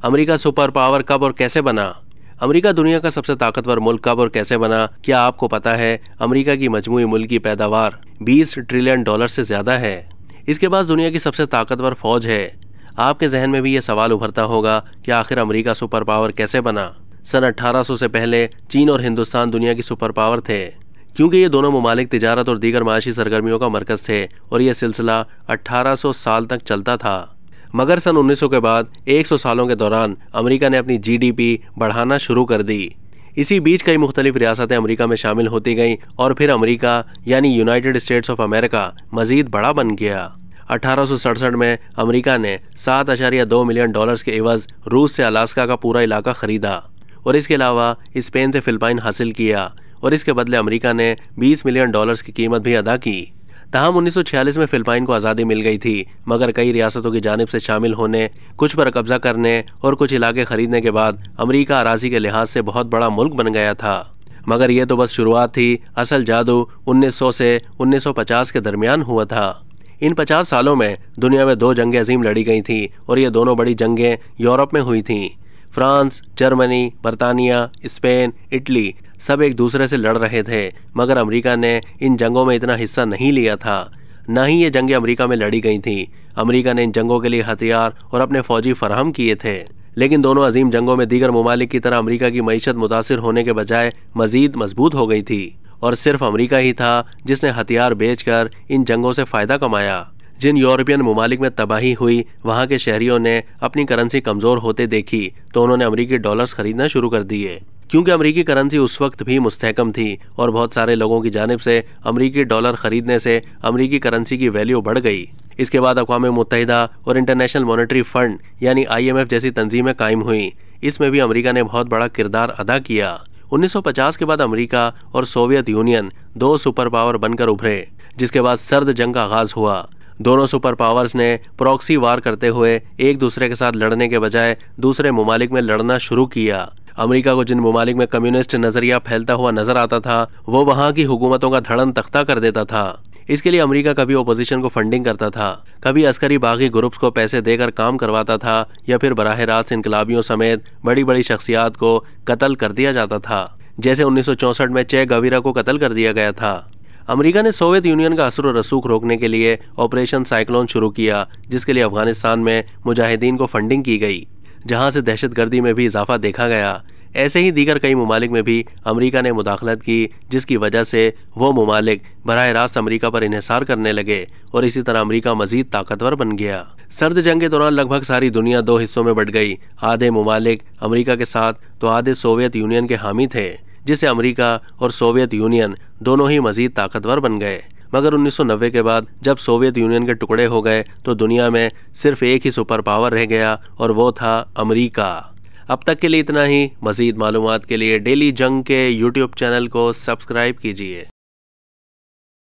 America super power कब और कैसे बना? अमेरिका दुनिया का सबसे ताकतवर मुल्क कब और कैसे बना? क्या आपको पता है अमेरिका की मजमूई मुल्की पैदावार 20 ट्रिलियन डॉलर से ज्यादा है। इसके बाद दुनिया की सबसे ताकतवर फौज है। आपके जहन में भी ये सवाल उभरता होगा कि आखिर अमेरिका सुपर पावर कैसे बना? सन 1800 से पहले चीन और हिंदुस्तान दुनिया की सुपर पावर थे, क्योंकि ये दोनों ममालिक तिजारत और दीगर माशी सरगर्मियों का मरकज थे और यह सिलसिला 1800 साल तक चलता था। मगर सन 1900 के बाद 100 सालों के दौरान अमेरिका ने अपनी जीडीपी बढ़ाना शुरू कर दी। इसी बीच कई मुख्तलिफ रियासतें अमेरिका में शामिल होती गईं और फिर अमेरिका यानी यूनाइटेड स्टेट्स ऑफ अमेरिका मजीद बड़ा बन गया। 1867 में अमेरिका ने 7.2 मिलियन डॉलर्स के एवज रूस से अलास्का का पूरा इलाका खरीदा और इसके अलावा स्पेन से फिलिपाइन हासिल किया और इसके बदले अमेरिका ने 20 मिलियन डॉलर्स की कीमत भी अदा की। तहम 1946 में फिलिपाइन को आज़ादी मिल गई थी, मगर कई रियासतों की जानिब से शामिल होने, कुछ पर कब्जा करने और कुछ इलाके खरीदने के बाद अमेरिका अराजी के लिहाज से बहुत बड़ा मुल्क बन गया था। मगर यह तो बस शुरुआत थी। असल जादू 1900 से 1950 के दरमियान हुआ था। इन 50 सालों में दुनिया में 2 जंगें अजीम लड़ी गई थी और ये दोनों बड़ी जंगें यूरोप में हुई थीं। फ्रांस, जर्मनी, बरतानिया, स्पेन, इटली सब एक दूसरे से लड़ रहे थे, मगर अमेरिका ने इन जंगों में इतना हिस्सा नहीं लिया था। न ही ये जंगें अमेरिका में लड़ी गई थीं। अमेरिका ने इन जंगों के लिए हथियार और अपने फौजी फराहम किए थे, लेकिन दोनों अजीम जंगों में दीगर ममालिक की तरह अमेरिका की मईशत मुतासिर होने के बजाय मजीद मजबूत हो गई थी और सिर्फ अमेरिका ही था जिसने हथियार बेचकर इन जंगों से फ़ायदा कमाया। जिन यूरोपियन ममालिक में तबाही हुई, वहाँ के शहरियों ने अपनी करेंसी कमज़ोर होते देखी तो उन्होंने अमेरिकी डॉलर्स खरीदना शुरू कर दिए, क्योंकि अमेरिकी करेंसी उस वक्त भी मुस्तहकम थी और बहुत सारे लोगों की जानिब से अमेरिकी डॉलर खरीदने से अमेरिकी करेंसी की वैल्यू बढ़ गई। इसके बाद अक़वाम मुत्तहिदा और इंटरनेशनल मॉनेटरी फंड यानी IMF जैसी तंजीमें कायम हुई। इसमें भी अमेरिका ने बहुत बड़ा किरदार अदा किया। 1950 के बाद अमेरिका और सोवियत यूनियन 2 सुपर पावर बनकर उभरे, जिसके बाद सर्द जंग का आगाज हुआ। दोनों सुपर पावर्स ने प्रॉक्सी वार करते हुए एक दूसरे के साथ लड़ने के बजाय दूसरे ममालिक में लड़ना शुरू किया। अमेरिका को जिन ममालिक में कम्युनिस्ट नजरिया फैलता हुआ नजर आता था, वो वहाँ की हुकूमतों का धड़न तख्ता कर देता था। इसके लिए अमेरिका कभी ओपोजिशन को फंडिंग करता था, कभी अस्करी बागी ग्रुप्स को पैसे देकर काम करवाता था, या फिर बराह रास्त इनकलाबियों समेत बड़ी बड़ी शख्सियात को कत्ल कर दिया जाता था, जैसे 1964 में चे गवीरा को कत्ल कर दिया गया था। अमेरिका ने सोवियत यूनियन का असर और रसूख रोकने के लिए ऑपरेशन साइक्लोन शुरू किया, जिसके लिए अफगानिस्तान में मुजाहिदीन को फंडिंग की गई, जहां से दहशतगर्दी में भी इजाफा देखा गया। ऐसे ही दीगर कई ममालिक में भी अमेरिका ने मुदाखलत की, जिसकी वजह से वो ममालिक बराह रास्त अमेरिका पर इन्हिसार करने लगे और इसी तरह अमेरिका मजीद ताकतवर बन गया। सर्द जंग के दौरान लगभग सारी दुनिया 2 हिस्सों में बट गई। आधे ममालिक अमेरिका के साथ तो आधे सोवियत यूनियन के हामी थे, जिससे अमेरिका और सोवियत यूनियन दोनों ही मजीद ताकतवर बन गए। मगर 1990 के बाद जब सोवियत यूनियन के टुकड़े हो गए तो दुनिया में सिर्फ एक ही सुपर पावर रह गया और वो था अमेरिका। अब तक के लिए इतना ही। मजीद मालूमात के लिए डेली जंग के YouTube चैनल को सब्सक्राइब कीजिए।